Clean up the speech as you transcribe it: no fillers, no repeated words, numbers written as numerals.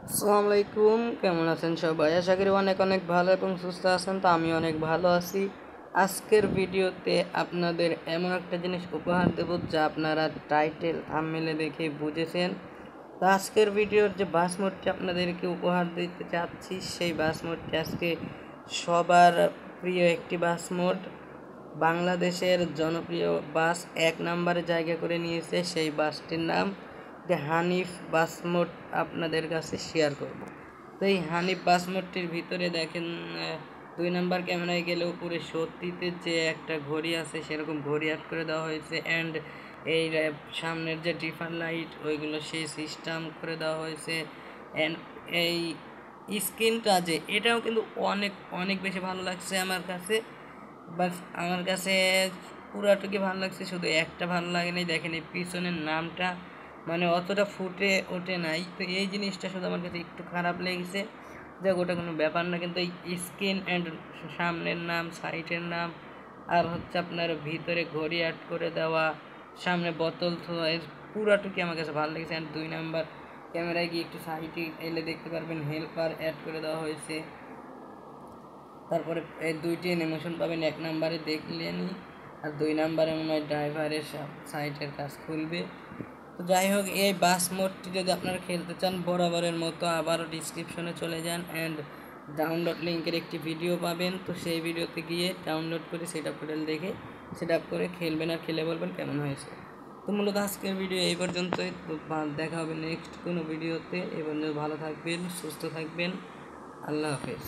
আসসালামু আলাইকুম, কেমন আছেন সবাই? আশা করি অনেক অনেক ভালো এবং সুস্থ আছেন। তো আমি অনেক ভালো আছি। আজকের ভিডিওতে আপনাদের এমন একটা জিনিস উপহার দেব যা আপনারা টাইটেল থাম্বনেলে দেখে বুঝেছেন। তো আজকের ভিডিওর যে বাস মোডটি আপনাদেরকে উপহার দিতে চাচ্ছি, সেই বাস মোডটি আজকে সবার প্রিয় একটি বাস মোড। বাংলাদেশের জনপ্রিয় বাস ১ নম্বরে জায়গা করে নিয়েছে। সেই বাসটির নাম হানিফ বাস মোড আপনাদের কাছে শেয়ার করব। তো এই হানিফ বাস মোডটির ভিতরে দেখেন ২ নাম্বার ক্যামেরায় গেলে উপরে সত্যিতে যে একটা ঘড়ি আছে সেরকম ঘড়ি অ্যাড করে দেওয়া হয়েছে। অ্যান্ড এই সামনের যে ডিফার লাইট ওইগুলো সেই সিস্টেম করে দেওয়া হয়েছে। অ্যান্ড এই স্ক্রিনটা যে এটাও কিন্তু অনেক অনেক বেশি ভালো লাগছে আমার কাছে। বাস আমার কাছে পুরাটুকি ভালো লাগছে, শুধু একটা ভালো লাগে নাই। দেখেন এই পিছনের নামটা মানে অতটা ফুটে ওঠে নাই। তো এই জিনিসটা শুধু আমার কাছে একটু খারাপ লেগেছে। যাক, ওটা কোনো ব্যাপার না, কিন্তু এই স্ক্রিন অ্যান্ড সামনের নাম, সাইটের নাম, আর হচ্ছে আপনার ভিতরে ঘড়ি অ্যাড করে দেওয়া, সামনে বোতল থোয়া, পুরাটুকি আমার কাছে ভালো লেগেছে। অ্যান্ড ২ নাম্বার ক্যামেরায় গিয়ে একটু সাইটে এলে দেখতে পারবেন হেল্পার অ্যাড করে দেওয়া হয়েছে। তারপরে এই ২টি অ্যানিমেশন পাবেন। ১ নাম্বারে দেখলেনই, আর ২ নাম্বারে মনে হয় ড্রাইভারের সাইটের কাজ খুলবে। তো যাই হোক, এই বাস মোডটি যদি আপনারা খেলতে চান বরাবরের মতো আবারও ডিসক্রিপশনে চলে যান অ্যান্ড ডাউনলোড লিঙ্কের একটি ভিডিও পাবেন। তো সেই ভিডিওতে গিয়ে ডাউনলোড করে সেট আপ দেখে সেট আপ করে খেলবেন আর খেলে বলবেন কেমন হয়েছে। তো মূলত আজকের ভিডিও এই পর্যন্তই। তো দেখা হবে নেক্সট কোনো ভিডিওতে। এ পর্যন্ত ভালো থাকবেন, সুস্থ থাকবেন। আল্লাহ হাফেজ।